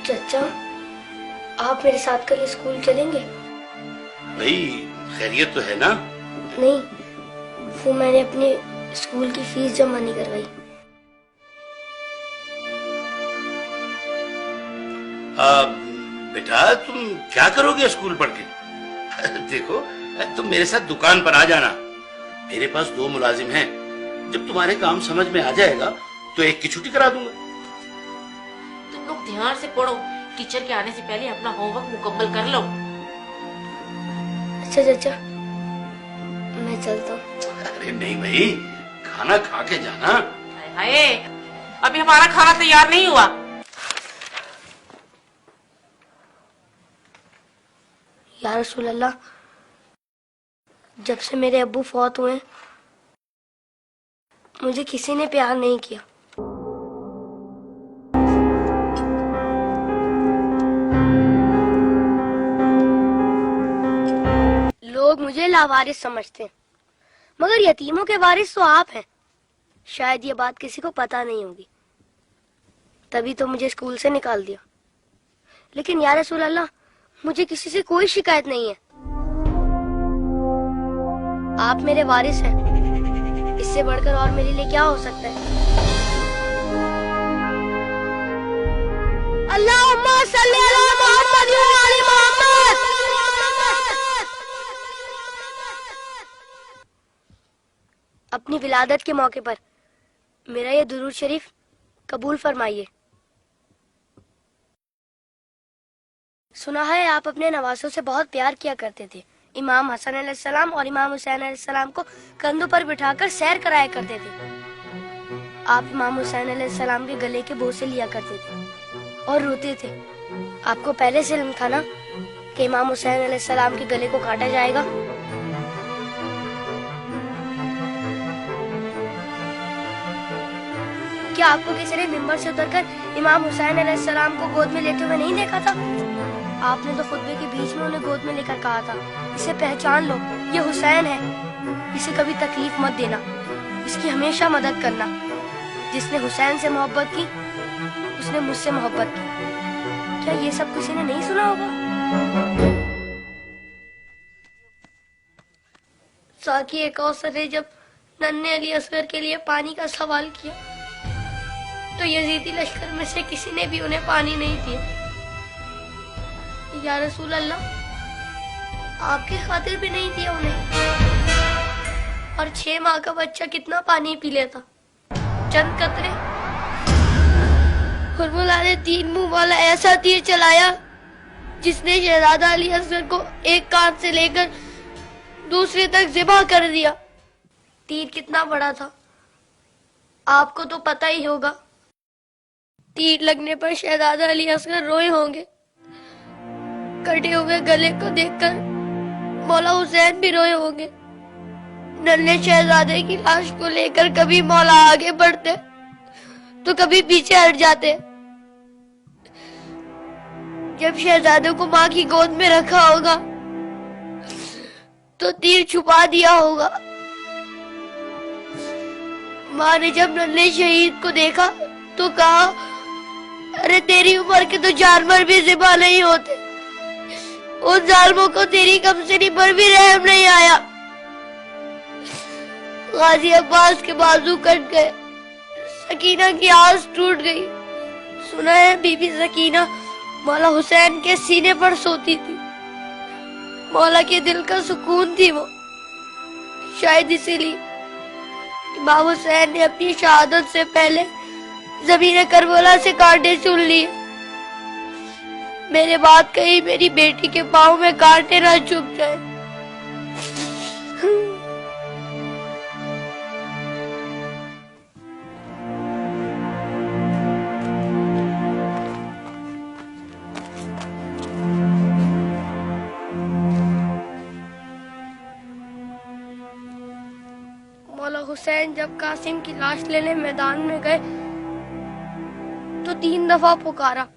चाचा, आप मेरे साथ कल स्कूल चलेंगे? भाई खैरियत तो है ना? नहीं, वो मैंने अपने स्कूल की फीस जमा नहीं करवाई। बेटा तुम क्या करोगे स्कूल पढ़ के? देखो तुम मेरे साथ दुकान पर आ जाना। मेरे पास 2 मुलाजिम हैं। जब तुम्हारे काम समझ में आ जाएगा तो एक की छुट्टी करा दूंगा। तुम लोग ध्यान से पढ़ो, टीचर के आने से पहले अपना होमवर्क मुकम्मल कर लो। अच्छा चाचा, मैं चलता हूँ। अरे नहीं भाई, खाना खा के जाना। हाय, अभी हमारा खाना तैयार नहीं हुआ। या रसूल अल्लाह, जब से मेरे अब्बू फौत हुए मुझे किसी ने प्यार नहीं किया। लोग मुझे लावारिस समझते हैं, मगर यतीमों के वारिस तो आप हैं। शायद ये बात किसी को पता नहीं होगी, तभी तो मुझे स्कूल से निकाल दिया। लेकिन या रसूल अल्लाह, मुझे किसी से कोई शिकायत नहीं है। आप मेरे वारिस हैं, इससे बढ़कर और मेरे लिए क्या हो सकता है? अल्लाहुम्मा सल्ली अला मुहम्मद व आले मोहम्मद। अपनी विलादत के मौके पर मेरा ये दुरूद शरीफ कबूल फरमाइए। सुना है आप अपने नवासों से बहुत प्यार किया करते थे। इमाम हसन अलैहिस्सलाम और इमाम हुसैन अलैहिस्सलाम को कंधों पर बिठाकर सैर कराया करते थे। आप इमाम हुसैन अलैहिस्सलाम के गले के बोसे लिया करते थे और रोते थे। आपको पहले से इल्म था ना कि इमाम हुसैन अलैहिस्सलाम के गले को काटा जाएगा? क्या आपको किसी ने मिंबर से उतरकर इमाम हुसैन अलैहिस्सलाम को गोद में लेते हुए नहीं देखा था? आपने तो खुतबे के बीच में उन्हें गोद में लेकर कहा था, इसे पहचान लो, ये हुसैन है, इसे कभी तकलीफ मत देना, इसकी हमेशा मदद करना। जिसने हुसैन से मोहब्बत की उसने मुझसे मोहब्बत की। क्या ये सब किसी ने नहीं सुना होगा? साकी कौसर ने जब नन्हे अली असगर के लिए पानी का सवाल किया तो यजीदी लश्कर में से किसी ने भी उन्हें पानी नहीं दिया। या रसूल अल्लाह, आपकी खातिर भी नहीं दिया उन्हें। और 6 माह का बच्चा कितना पानी पी लेता? चंद कतरे। हुर्मुला ने 3 मुंह वाला ऐसा तीर चलाया जिसने शहजादा अली असगर को एक कान से लेकर दूसरे तक ज़िबा कर दिया। तीर कितना बड़ा था आपको तो पता ही होगा। तीर लगने पर शहजादा अली असगर रोए होंगे। कटे हुए गले को देखकर मौला हुसैन भी रोए होंगे। नन्हे शहजादे की लाश को लेकर कभी मौला आगे बढ़ते तो कभी पीछे हट जाते। जब शहजादे को माँ की गोद में रखा होगा तो तीर छुपा दिया होगा। माँ ने जब नन्हे शहीद को देखा तो कहा, अरे तेरी उम्र के तो जानवर भी ज़िबा नहीं होते। उन जालिमों को तेरी कमसिनी पर भी रहम नहीं आया। गाजी अब्बास के बाजू कट गए, सकीना की आस टूट गई। सुना है बीबी सकीना मौला हुसैन के सीने पर सोती थी। मौला के दिल का सुकून थी वो। शायद इसीलिए इमाम हुसैन ने अपनी शहादत से पहले ज़मीन करबला से कांटे चुन लिए। मेरे बात कही मेरी बेटी के पाँव में कांटे ना चुभ जाए। मौला हुसैन जब कासिम की लाश लेने मैदान में गए तो 3 दफा पुकारा,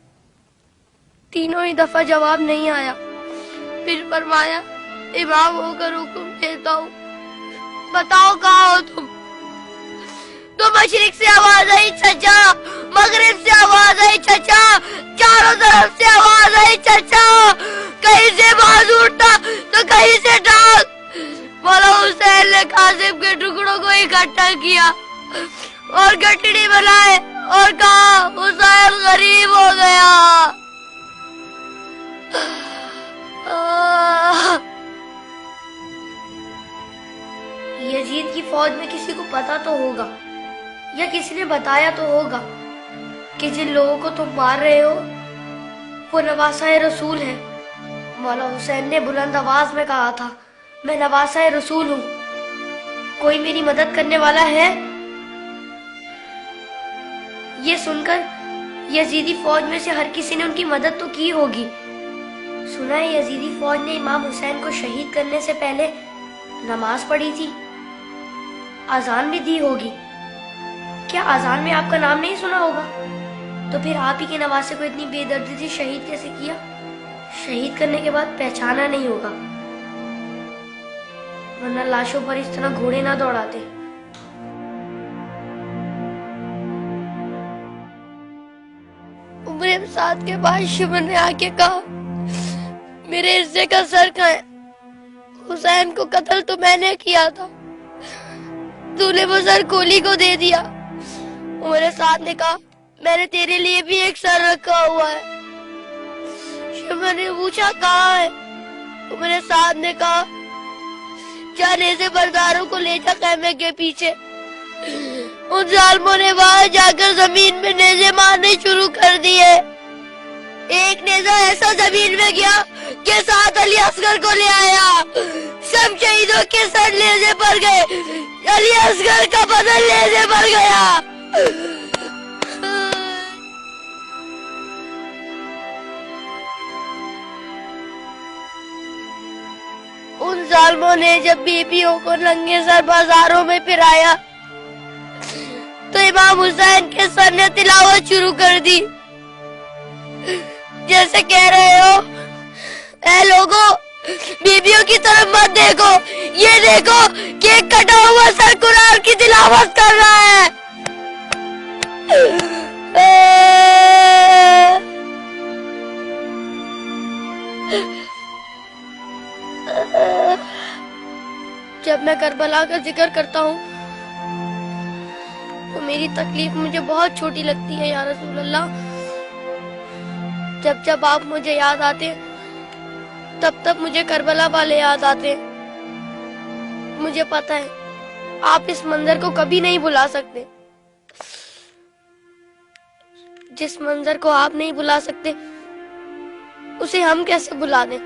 तीनों ही दफा जवाब नहीं आया। फिर फरमाया, इमाम होकर हुक्म देता हूँ, बताओ कहाँ हो तुम? तो मशरिक से आवाज आई चचा, मगरिब से आवाज आई चचा, चारों तरफ पटड़ी बनाए और कहा हुसैन गरीब हो गया। यजीद की फौज में किसी को पता तो होगा या किसी ने बताया तो होगा कि जिन लोगों को तुम मार रहे हो वो नवासा रसूल है। मौला हुसैन ने बुलंद आवाज में कहा था, मैं नवासा रसूल हूँ, कोई मेरी मदद करने वाला है? ये सुनकर यजीदी फौज में से हर किसी ने उनकी मदद तो की होगी। सुना है यजीदी फौज ने इमाम हुसैन को शहीद करने से पहले नमाज पढ़ी थी, अजान भी दी होगी। क्या अजान में आपका नाम नहीं सुना होगा? तो फिर आप ही के नवासे को इतनी बेदर्दी से शहीद कैसे किया? शहीद करने के बाद पहचाना नहीं होगा, वरना लाशों पर इस तरह घोड़े ना दौड़ाते। उम्र साथ के बाद शिमर ने आके कहा, मेरे हिस्से का सर कहाँ है? हुसैन को कत्ल तो मैंने किया था, तूने वो सर कोली को दे दिया। उमर साथ ने कहा, मैंने तेरे लिए भी एक सर रखा हुआ है। शिमर ने पूछा, कहाँ है? उमर साथ ने कहा, जाने से बरदारों को ले जा खैमे के पीछे। उन जालिमों ने वहां जाकर जमीन में नेज़े मारने शुरू कर दिए। एक नेज़ा ऐसा जमीन में गया कि साथ अली असगर को ले आया। सब शहीदों के सर नेज़े पर गए, अली असगर का बदन नेज़े पर गया। उन जालिमों ने जब बीबियों को नंगे सर बाजारों में फिराया तो इमाम हुसैन के सर ने तिलावत शुरू कर दी, जैसे कह रहे हो, ऐ लोगों, बीबियों की तरफ मत देखो, ये देखो कि एक कटा हुआ सर कुरान की तिलावत कर रहा है। जब मैं करबला का जिक्र करता हूँ तो मेरी तकलीफ मुझे बहुत छोटी लगती है या रसूल अल्लाह। जब जब आप मुझे याद आते तब तब मुझे करबला वाले याद आते। मुझे पता है आप इस मंजर को कभी नहीं भुला सकते। जिस मंजर को आप नहीं भुला सकते उसे हम कैसे भुला दें?